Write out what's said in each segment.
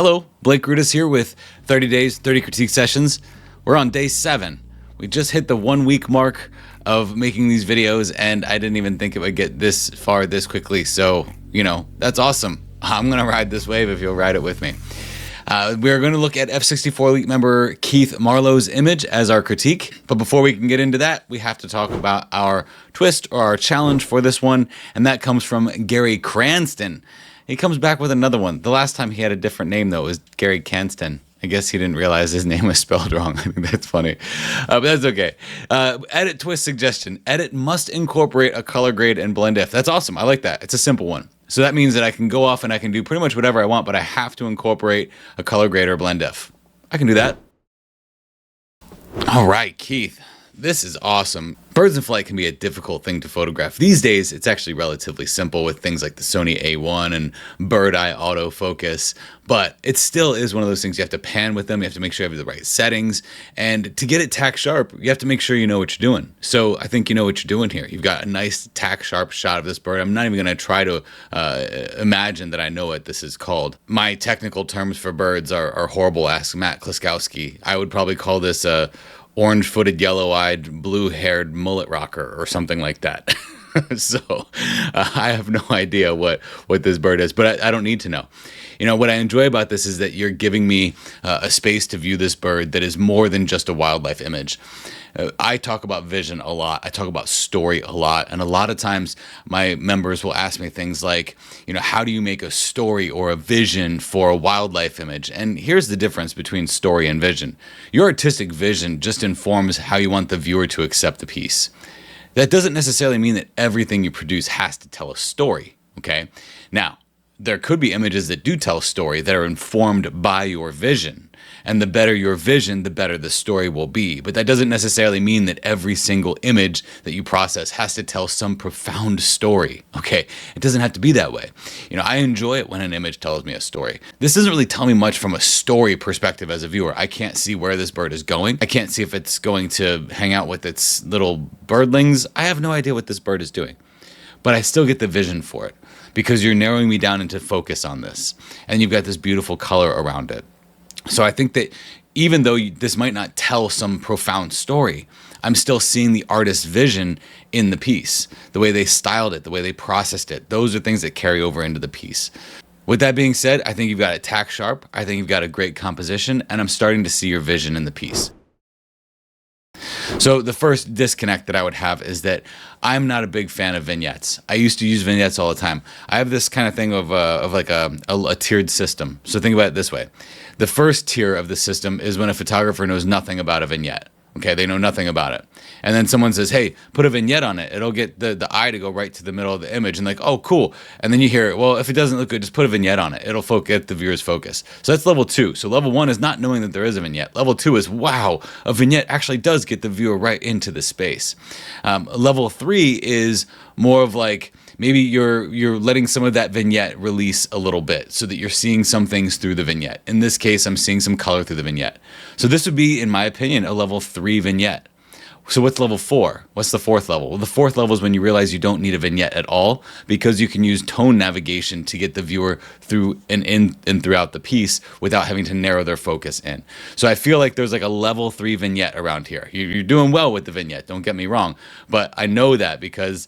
Hello, Blake Grudas here with 30 Days, 30 Critique Sessions. We're on day 7. We just hit the 1 week mark of making these videos, and I didn't even think it would get this far this quickly. So, that's awesome. I'm going to ride this wave if you'll ride it with me. We're going to look at F64 Elite member Keith Marlowe's image as our critique. But before we can get into that, we have to talk about our twist or our challenge for this one, and that comes from Gary Cranston. He comes back with another one. The last time he had a different name, though. It was Gary Canston. I guess he didn't realize his name was spelled wrong. I think that's funny. But that's okay. Edit twist suggestion. Edit must incorporate a color grade and blend if. That's awesome. I like that. It's a simple one. So that means that I can go off and I can do pretty much whatever I want, but I have to incorporate a color grade or blend if. I can do that. All right, Keith. This is awesome. Birds in flight can be a difficult thing to photograph. These days, it's actually relatively simple with things like the Sony A1 and bird eye autofocus, but it still is one of those things you have to pan with them. You have to make sure you have the right settings, and to get it tack sharp, you have to make sure you know what you're doing. So I think you know what you're doing here. You've got a nice tack sharp shot of this bird. I'm not even going to try to imagine that I know what this is called. My technical terms for birds are horrible. Ask Matt Kliskowski. I would probably call this a orange-footed, yellow-eyed, blue-haired mullet rocker or something like that. So I have no idea what this bird is, but I don't need to know. What I enjoy about this is that you're giving me a space to view this bird that is more than just a wildlife image. I talk about vision a lot. I talk about story a lot. And a lot of times my members will ask me things like, how do you make a story or a vision for a wildlife image? And here's the difference between story and vision. Your artistic vision just informs how you want the viewer to accept the piece. That doesn't necessarily mean that everything you produce has to tell a story, okay? Now, there could be images that do tell a story that are informed by your vision. And the better your vision, the better the story will be. But that doesn't necessarily mean that every single image that you process has to tell some profound story, okay? It doesn't have to be that way. I enjoy it when an image tells me a story. This doesn't really tell me much from a story perspective as a viewer. I can't see where this bird is going. I can't see if it's going to hang out with its little birdlings. I have no idea what this bird is doing. But I still get the vision for it because you're narrowing me down into focus on this. And you've got this beautiful color around it. So I think that even though this might not tell some profound story, I'm still seeing the artist's vision in the piece. The way they styled it, the way they processed it. Those are things that carry over into the piece. With that being said, I think you've got it tack sharp. I think you've got a great composition, and I'm starting to see your vision in the piece. So the first disconnect that I would have is that I'm not a big fan of vignettes. I used to use vignettes all the time. I have this kind of thing of like a tiered system. So think about it this way. The first tier of the system is when a photographer knows nothing about a vignette. Okay, they know nothing about it. And then someone says, hey, put a vignette on it. It'll get the eye to go right to the middle of the image. And like, oh, cool. And then you hear, well, if it doesn't look good, just put a vignette on it. It'll get the viewer's focus. So that's level 2. So level 1 is not knowing that there is a vignette. Level 2 is, wow, a vignette actually does get the viewer right into the space. Level 3 is more of like, maybe you're letting some of that vignette release a little bit so that you're seeing some things through the vignette. In this case, I'm seeing some color through the vignette. So this would be, in my opinion, a level 3 vignette. So what's level 4? What's the 4th level? Well, the 4th level is when you realize you don't need a vignette at all because you can use tone navigation to get the viewer through and in and throughout the piece without having to narrow their focus in. So I feel like there's like a level 3 vignette around here. You're doing well with the vignette, don't get me wrong, but I know that because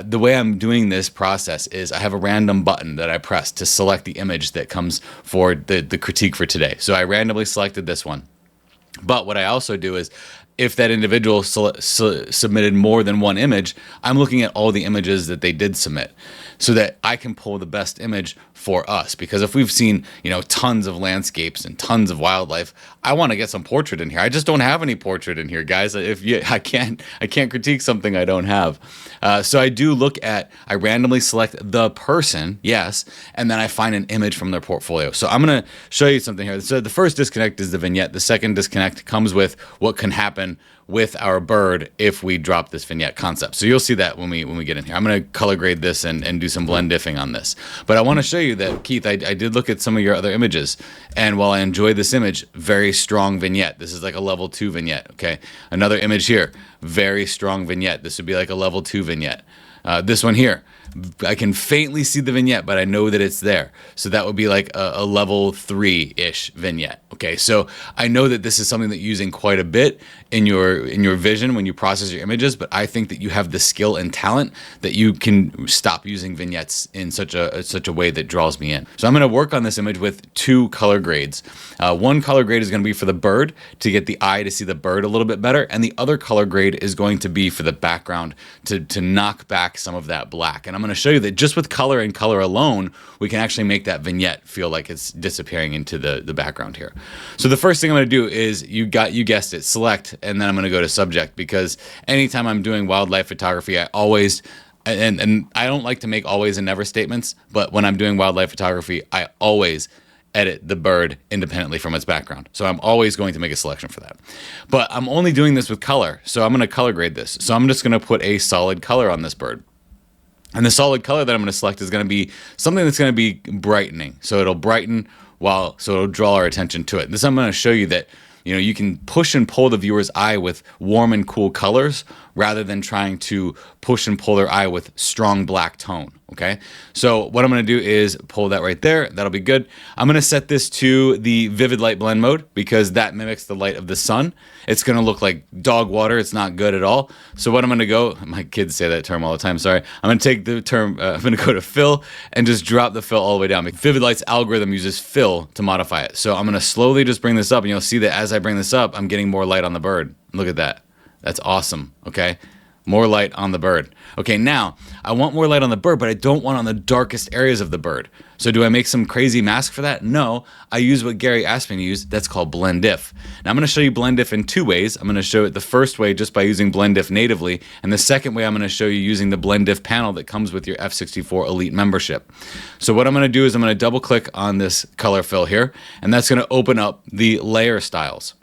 the way I'm doing this process is I have a random button that I press to select the image that comes for the critique for today. So I randomly selected this one. But what I also do is if that individual submitted more than one image, I'm looking at all the images that they did submit so that I can pull the best image for us. Because if we've seen, tons of landscapes and tons of wildlife, I want to get some portrait in here. I just don't have any portrait in here, guys. I can't critique something I don't have. So I randomly select the person, yes, and then I find an image from their portfolio. So I'm going to show you something here. So the first disconnect is the vignette. The second disconnect comes with what can happen with our bird if we drop this vignette concept. So you'll see that when we get in here. I'm going to color grade this and do some blend diffing on this. But I want to show you that, Keith, I did look at some of your other images. And while I enjoy this image, very strong vignette. This is like a level 2 vignette, okay? Another image here, very strong vignette. This would be like a level 2 vignette. This one here, I can faintly see the vignette, but I know that it's there. So that would be like a level 3-ish vignette. Okay, so I know that this is something that you're using quite a bit in your vision when you process your images, but I think that you have the skill and talent that you can stop using vignettes in such a way that draws me in. So I'm going to work on this image with 2 color grades. One color grade is going to be for the bird to get the eye to see the bird a little bit better, and the other color grade is going to be for the background to knock back some of that black. And I'm going to show you that just with color and color alone, we can actually make that vignette feel like it's disappearing into the background here. So the first thing I'm going to do is, you guessed it, select, and then I'm going to go to subject, because anytime I'm doing wildlife photography, I always, and I don't like to make always and never statements, but when I'm doing wildlife photography, I always edit the bird independently from its background. So I'm always going to make a selection for that. But I'm only doing this with color, so I'm going to color grade this. So I'm just going to put a solid color on this bird. And the solid color that I'm going to select is going to be something that's going to be brightening. So it'll brighten so it'll draw our attention to it. This, I'm going to show you that, you can push and pull the viewer's eye with warm and cool colors rather than trying to push and pull their eye with strong black tone. Okay, so what I'm going to do is pull that right there. That'll be good. I'm going to set this to the vivid light blend mode because that mimics the light of the sun. It's going to look like dog water. It's not good at all. So what I'm going to go, my kids say that term all the time, sorry. I'm going to take the term, I'm going to go to fill and just drop the fill all the way down. Vivid Light's algorithm uses fill to modify it. So I'm going to slowly just bring this up, and you'll see that as I bring this up, I'm getting more light on the bird. Look at that. That's awesome. Okay. More light on the bird. Okay, now I want more light on the bird, but I don't want on the darkest areas of the bird. So do I make some crazy mask for that? No, I use what Gary asked me to use. That's called blend if. Now I'm going to show you blend if in 2 ways. I'm going to show it the first way just by using blend if natively, and the second way I'm going to show you using the blend if panel that comes with your F64 Elite membership. So what I'm going to do is I'm going to double click on this color fill here, and that's going to open up the layer styles.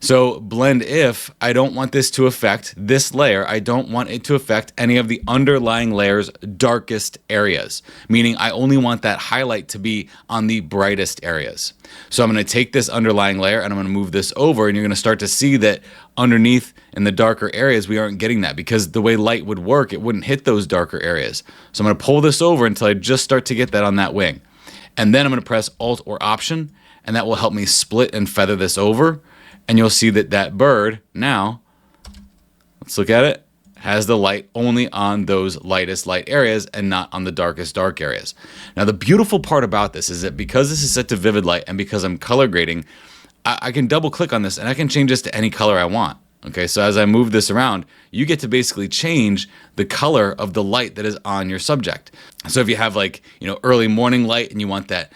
So blend if, I don't want this to affect this layer. I don't want it to affect any of the underlying layer's darkest areas, meaning I only want that highlight to be on the brightest areas. So I'm going to take this underlying layer and I'm going to move this over, and you're going to start to see that underneath in the darker areas, we aren't getting that because the way light would work, it wouldn't hit those darker areas. So I'm going to pull this over until I just start to get that on that wing. And then I'm going to press Alt or Option, and that will help me split and feather this over. And you'll see that that bird now, let's look at it, has the light only on those lightest light areas and not on the darkest dark areas. Now the beautiful part about this is that because this is set to vivid light and because I'm color grading, I can double click on this and I can change this to any color I want. Okay, so as I move this around, you get to basically change the color of the light that is on your subject. So if you have early morning light and you want that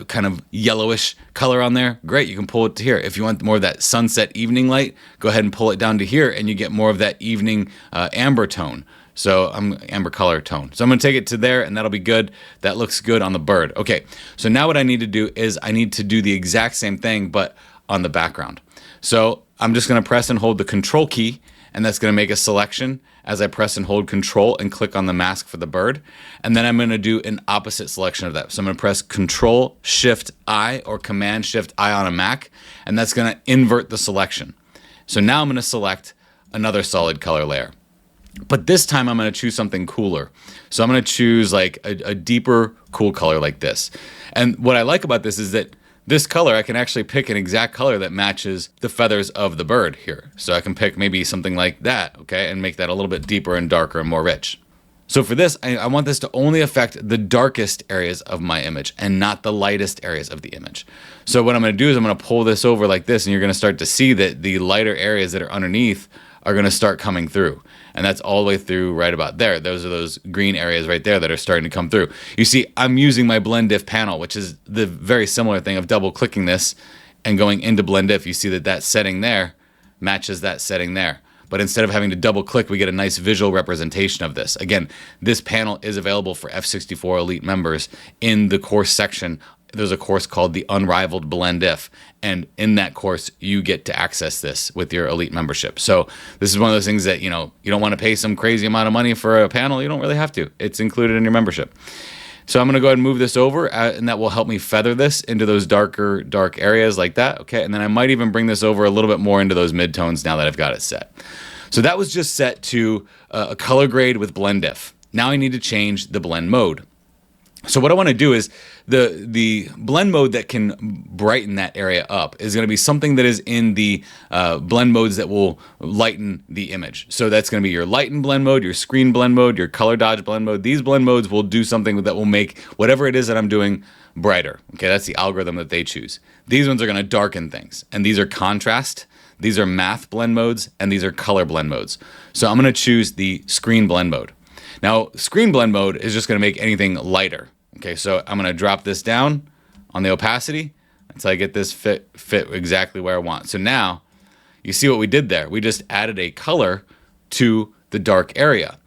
kind of yellowish color on there, great, you can pull it to here. If you want more of that sunset evening light, go ahead and pull it down to here and you get more of that evening amber tone. So amber color tone. So I'm going to take it to there and that'll be good. That looks good on the bird. Okay, so now what I need to do is I need to do the exact same thing but on the background. So I'm just going to press and hold the Control key, and that's going to make a selection as I press and hold Control and click on the mask for the bird. And then I'm going to do an opposite selection of that. So I'm going to press Control Shift I or Command Shift I on a Mac, and that's going to invert the selection. So now I'm going to select another solid color layer. But this time I'm going to choose something cooler. So I'm going to choose like a deeper cool color like this. And what I like about this is that this color, I can actually pick an exact color that matches the feathers of the bird here. So I can pick maybe something like that, okay, and make that a little bit deeper and darker and more rich. So for this, I want this to only affect the darkest areas of my image and not the lightest areas of the image. So what I'm going to do is I'm going to pull this over like this, and you're going to start to see that the lighter areas that are underneath are going to start coming through. And that's all the way through right about there. Those are those green areas right there that are starting to come through. You see, I'm using my blend if panel, which is the very similar thing of double clicking this and going into blend if. You see that that setting there matches that setting there. But instead of having to double click, we get a nice visual representation of this. Again, this panel is available for F64 Elite members in the course section. There's a course called the Unrivaled Blend If, and in that course you get to access this with your Elite membership. So this is one of those things that you don't want to pay some crazy amount of money for a panel. You don't really have to. It's included in your membership. So I'm going to go ahead and move this over, and that will help me feather this into those dark areas like that. Okay, and then I might even bring this over a little bit more into those midtones now that I've got it set. So that was just set to a color grade with blend if. Now I need to change the blend mode. So what I want to do is the blend mode that can brighten that area up is going to be something that is in the blend modes that will lighten the image. So that's going to be your lighten blend mode, your screen blend mode, your color dodge blend mode. These blend modes will do something that will make whatever it is that I'm doing brighter. Okay, that's the algorithm that they choose. These ones are going to darken things, and these are contrast. These are math blend modes, and these are color blend modes. So I'm going to choose the screen blend mode. Now, screen blend mode is just going to make anything lighter. Okay, so I'm going to drop this down on the opacity until I get this fit exactly where I want. So now, you see what we did there? We just added a color to the dark area.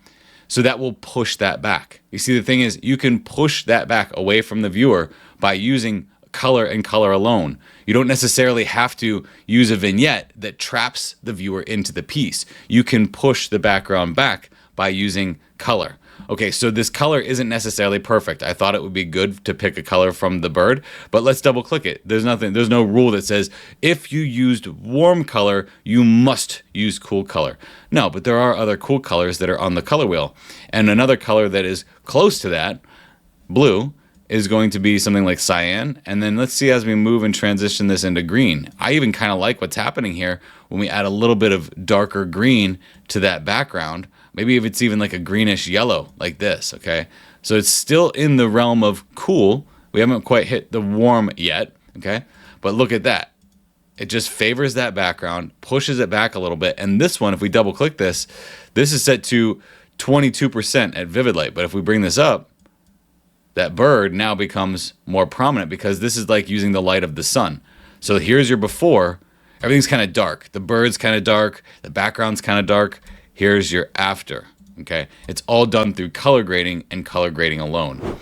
So that will push that back. You see, the thing is, you can push that back away from the viewer by using color and color alone. You don't necessarily have to use a vignette that traps the viewer into the piece. You can push the background back by using color. Okay, so this color isn't necessarily perfect. I thought it would be good to pick a color from the bird, but let's double click it. There's no rule that says if you used warm color, you must use cool color. No, but there are other cool colors that are on the color wheel. And another color that is close to that, blue, is going to be something like cyan. And then let's see as we move and transition this into green. I even kind of like what's happening here when we add a little bit of darker green to that background. Maybe if it's even like a greenish yellow like this, okay? So it's still in the realm of cool. We haven't quite hit the warm yet, okay? But look at that. It just favors that background, pushes it back a little bit. And this one, if we double click this, this is set to 22% at vivid light. But if we bring this up, that bird now becomes more prominent because this is like using the light of the sun. So here's your before. Everything's kind of dark. The bird's kind of dark. The background's kind of dark. Here's your after, okay? It's all done through color grading and color grading alone.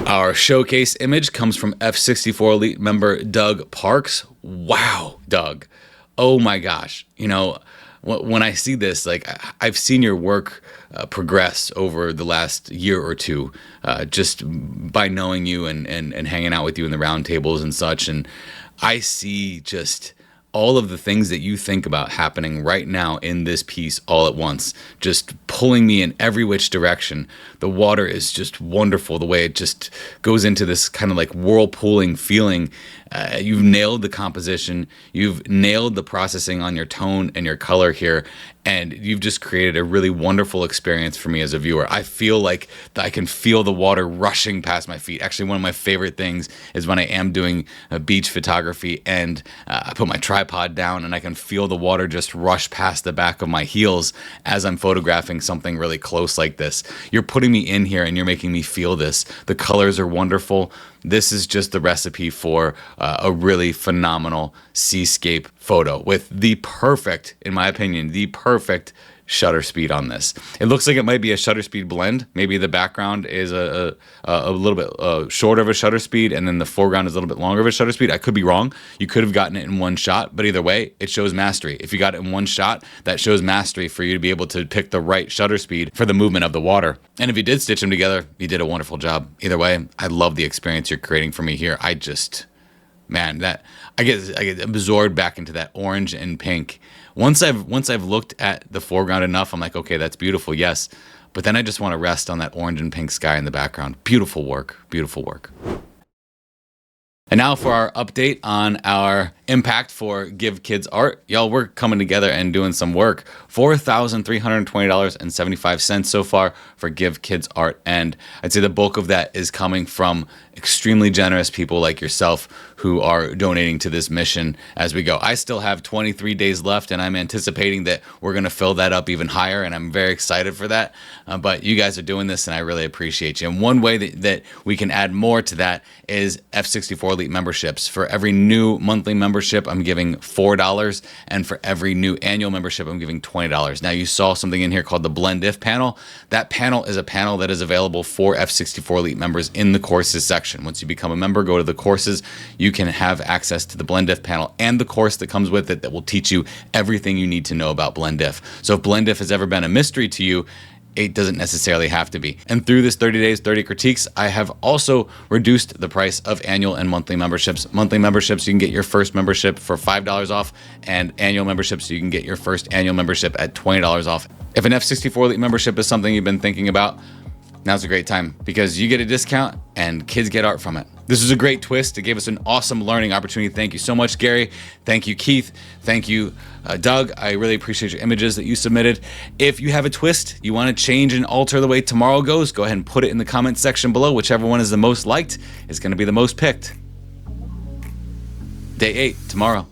Our showcase image comes from F64 Elite member Doug Parks. Wow, Doug. Oh my gosh. You know, when I see this, like I've seen your work progress over the last year or two, just by knowing you and hanging out with you in the round tables and such. And I see just all of the things that you think about happening right now in this piece all at once, just pulling me in every which direction. The water is just wonderful, the way it just goes into this kind of like whirlpooling feeling. You've nailed the composition, you've nailed the processing on your tone and your color here, and you've just created a really wonderful experience for me as a viewer. I feel like I can feel the water rushing past my feet. Actually, one of my favorite things is when I am doing beach photography and I put my tripod down and I can feel the water just rush past the back of my heels as I'm photographing something really close like this. You're putting me in here and you're making me feel this. The colors are wonderful. This is just the recipe for a really phenomenal seascape photo with the perfect, in my opinion, the perfect shutter speed on this. It looks like it might be a shutter speed blend. Maybe the background is a little bit shorter of a shutter speed and then the foreground is a little bit longer of a shutter speed. I could be wrong. You could have gotten it in one shot, but either way, it shows mastery. If you got it in one shot, that shows mastery for you to be able to pick the right shutter speed for the movement of the water. And if you did stitch them together, you did a wonderful job. Either way, I love the experience you're creating for me here. Man, that I get absorbed back into that orange and pink. Once I've looked at the foreground enough, I'm like, okay, that's beautiful, yes. But then I just want to rest on that orange and pink sky in the background. Beautiful work, beautiful work. And now for our update on our impact for Give Kids Art. Y'all, we're coming together and doing some work. $4,320.75 so far for Give Kids Art. And I'd say the bulk of that is coming from extremely generous people like yourself who are donating to this mission as we go. I still have 23 days left, and I'm anticipating that we're going to fill that up even higher, and I'm very excited for that. But you guys are doing this, and I really appreciate you. And one way that we can add more to that is F64 Elite memberships. For every new monthly membership, I'm giving $4, and for every new annual membership, I'm giving $20. Now, you saw something in here called the Blend If panel. That panel is a panel that is available for F64 Elite members in the courses section. Once you become a member, go to the courses. You can have access to the Blend If panel and the course that comes with it that will teach you everything you need to know about Blend If. So if Blend If has ever been a mystery to you, It doesn't necessarily have to be. And through this 30 days, 30 critiques, I have also reduced the price of annual and monthly memberships. Monthly memberships, you can get your first membership for $5 off, and annual memberships, you can get your first annual membership at $20 off. If an F64 Elite membership is something you've been thinking about, now's a great time because you get a discount and kids get art from it. This is a great twist. It gave us an awesome learning opportunity. Thank you so much, Gary. Thank you, Keith. Thank you, Doug. I really appreciate your images that you submitted. If you have a twist, you want to change and alter the way tomorrow goes, go ahead and put it in the comments section below. Whichever one is the most liked is going to be the most picked. Day 8, tomorrow.